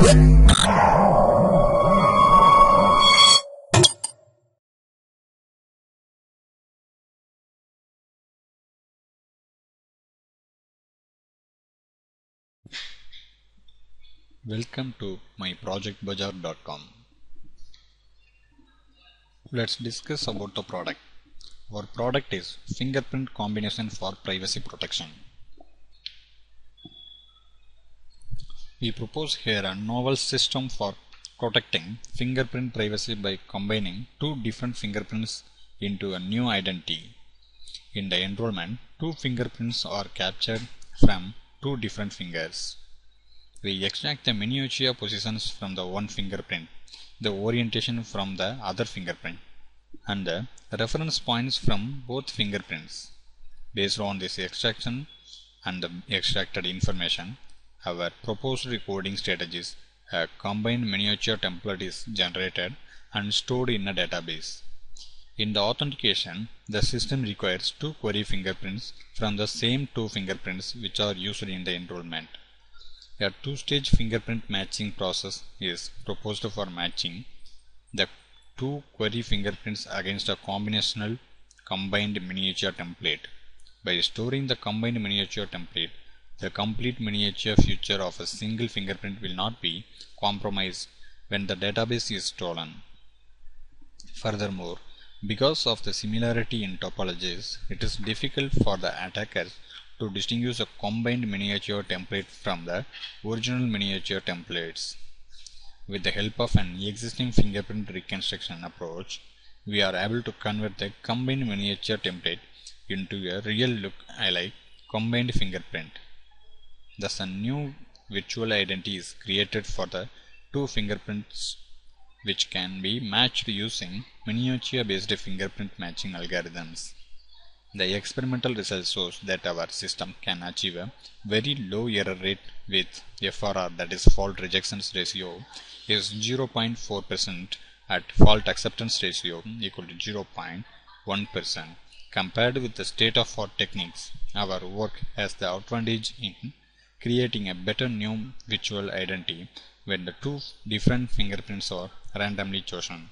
Welcome to myprojectbazaar.com. Let's discuss about the product. Our product is fingerprint combination for privacy protection. We propose here a novel system for protecting fingerprint privacy by combining two different fingerprints into a new identity. In the enrollment, two fingerprints are captured from two different fingers. We extract the miniature positions from the one fingerprint, the orientation from the other fingerprint, and the reference points from both fingerprints. Based on this extraction and the extracted information, our proposed recording strategies, a combined miniature template is generated and stored in a database. In the authentication, the system requires two query fingerprints from the same two fingerprints which are used in the enrollment. A two-stage fingerprint matching process is proposed for matching the two query fingerprints against a combinational combined miniature template. By storing the combined miniature template, the complete miniature feature of a single fingerprint will not be compromised when the database is stolen. Furthermore, because of the similarity in topologies, it is difficult for the attackers to distinguish a combined miniature template from the original miniature templates. With the help of an existing fingerprint reconstruction approach, we are able to convert the combined miniature template into a real look alike combined fingerprint. Thus, a new virtual identity is created for the two fingerprints which can be matched using miniature-based fingerprint matching algorithms. The experimental results shows that our system can achieve a very low error rate with FRR, that is fault rejection ratio, is 0.4% at fault acceptance ratio equal to 0.1%. Compared with the state-of-art techniques, our work has the advantage in creating a better new virtual identity when the two different fingerprints are randomly chosen.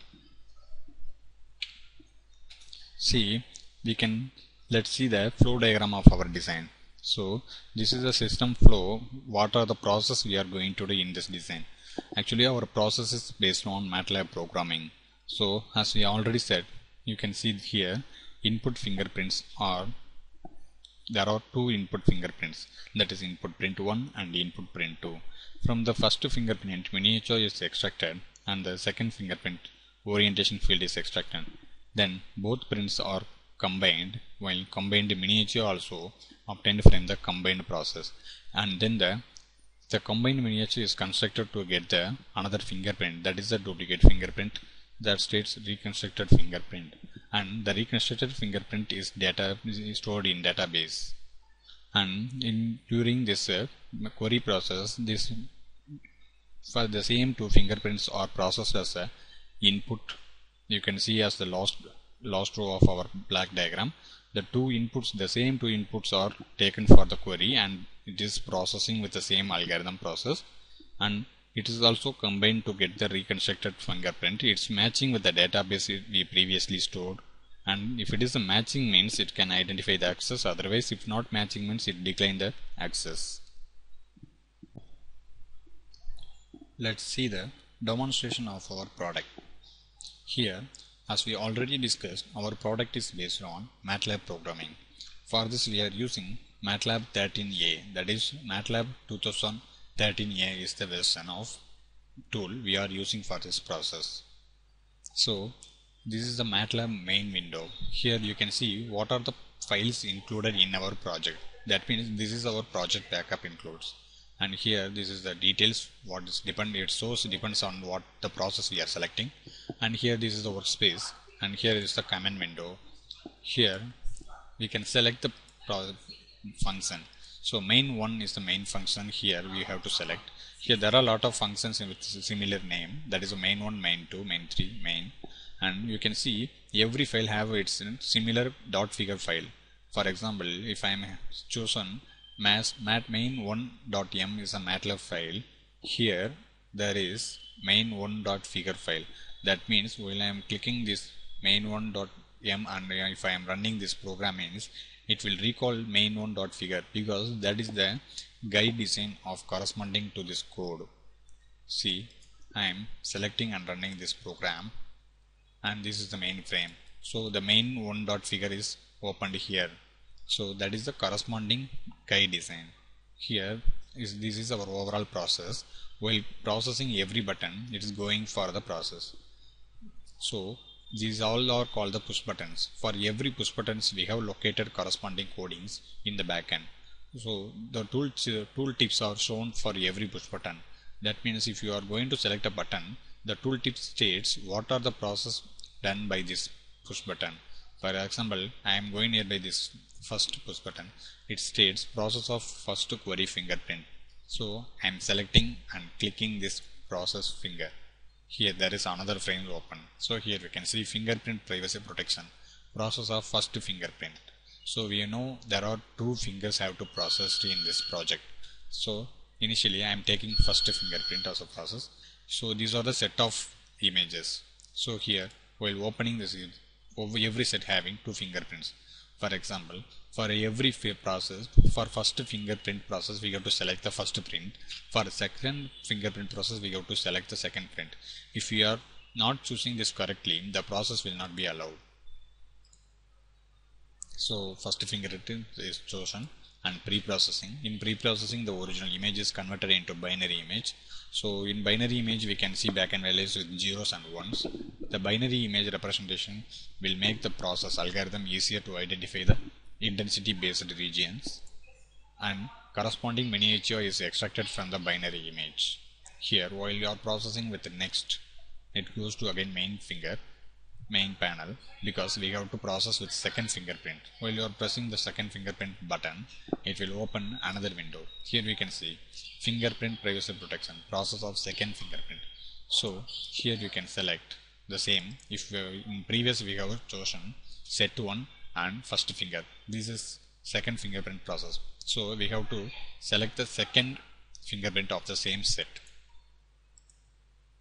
Let's see the flow diagram of our design. So this is the system flow. What are the process we are going to do in this design? Actually, our process is based on Matlab programming. So as we already said, you can see here input fingerprints there are two input fingerprints, that is input print 1 and input print 2. From the first fingerprint, miniature is extracted and the second fingerprint orientation field is extracted. Then both prints are combined, while combined miniature also obtained from the combined process, and then the combined miniature is constructed to get the another fingerprint, that is the duplicate fingerprint that states reconstructed fingerprint, and the reconstructed fingerprint is stored in database. And during this query process, for the same two fingerprints are processed as a input. You can see as the last row of our black diagram, the same two inputs are taken for the query, and it is processing with the same algorithm process, and it is also combined to get the reconstructed fingerprint. It's matching with the database we previously stored, and if it is a matching means it can identify the access, otherwise if not matching means it decline the access. Let's see the demonstration of our product. Here, as we already discussed, our product is based on Matlab programming. For this we are using Matlab 13A, that is Matlab 2013A is the version of tool we are using for this process. So this is the Matlab main window. Here you can see what are the files included in our project. That means this is our project backup includes. And here this is the details, it shows depends on what the process we are selecting. And here this is the workspace, and here is the command window. Here we can select the function. So main 1 is the main function. Here we have to select. Here there are a lot of functions with similar name, that is main 1, main 2, main 3, main. And you can see every file have its similar .figure file. For example, if I am chosen main1.m is a Matlab file, here there is main1.figure file. That means while I am clicking this main1.m and if I am running this program means it will recall main1.figure because that is the guide design of corresponding to this code. See, I am selecting and running this program and this is the main frame. So the main1.figure is opened here. So that is the corresponding guide design. Here this is our overall process. While processing every button, it is going for the process. So these all are called the push buttons. For every push buttons we have located corresponding codings in the backend. So the tooltips are shown for every push button. That means if you are going to select a button, the tooltip states what are the process done by this push button. For example, I am going here by this first push button. It states process of first query fingerprint. So I am selecting and clicking this process finger. Here there is another frame open. So here we can see fingerprint privacy protection, process of first fingerprint. So we know there are 2 fingers have to process in this project. So initially I am taking first fingerprint as a process. So these are the set of images. So here while opening this, every set having 2 fingerprints. For example, for every process, for first fingerprint process we have to select the first print. For second fingerprint process we have to select the second print. If we are not choosing this correctly, the process will not be allowed. So first fingerprint is chosen and pre-processing. In pre-processing the original image is converted into binary image. So in binary image we can see backend values with zeros and ones. The binary image representation will make the process algorithm easier to identify the intensity based regions, and corresponding miniature is extracted from the binary image. Here while you are processing with the next, it goes to again main panel because we have to process with second fingerprint. While you are pressing the second fingerprint button, it will open another window. Here we can see fingerprint privacy protection, process of second fingerprint. So here you can select the same. If in previous we have chosen set 1 and first finger, this is second fingerprint process. So we have to select the second fingerprint of the same set.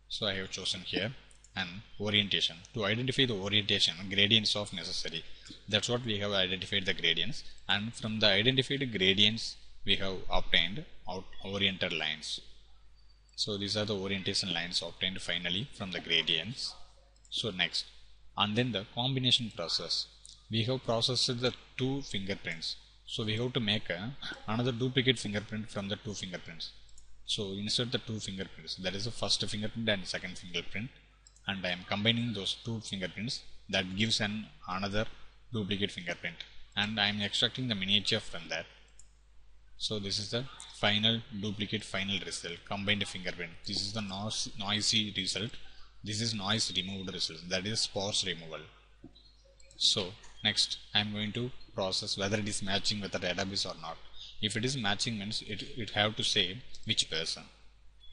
So I have chosen here. And orientation, to identify the orientation, gradients of necessary. That's what we have identified the gradients, and from the identified gradients we have obtained oriented lines. So these are the orientation lines obtained finally from the gradients. So next, and then the combination process. We have processed the 2 fingerprints. So we have to make another duplicate fingerprint from the 2 fingerprints. So insert the 2 fingerprints, that is the first fingerprint and second fingerprint. And I am combining those 2 fingerprints, that gives another duplicate fingerprint, and I am extracting the miniature from that. So this is the final duplicate final result, combined fingerprint. This is the noisy result. This is noise removed result, that is sparse removal. So next I am going to process whether it is matching with the database or not. If it is matching means it have to say which person.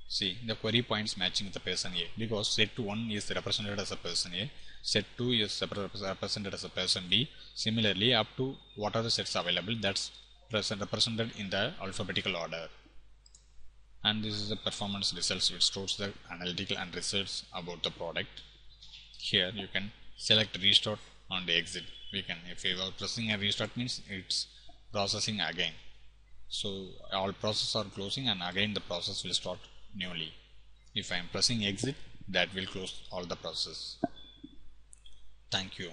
See, the query points matching with the person A because set 1 is represented as a person A, set 2 is represented as a person B. Similarly, up to what are the sets available, that's represented in the alphabetical order. And this is the performance results, it stores the analytical and results about the product. Here you can select restart on the exit. If you are pressing a restart means it's processing again. So all processes are closing and again the process will start newly. If I am pressing exit, that will close all the process. Thank you.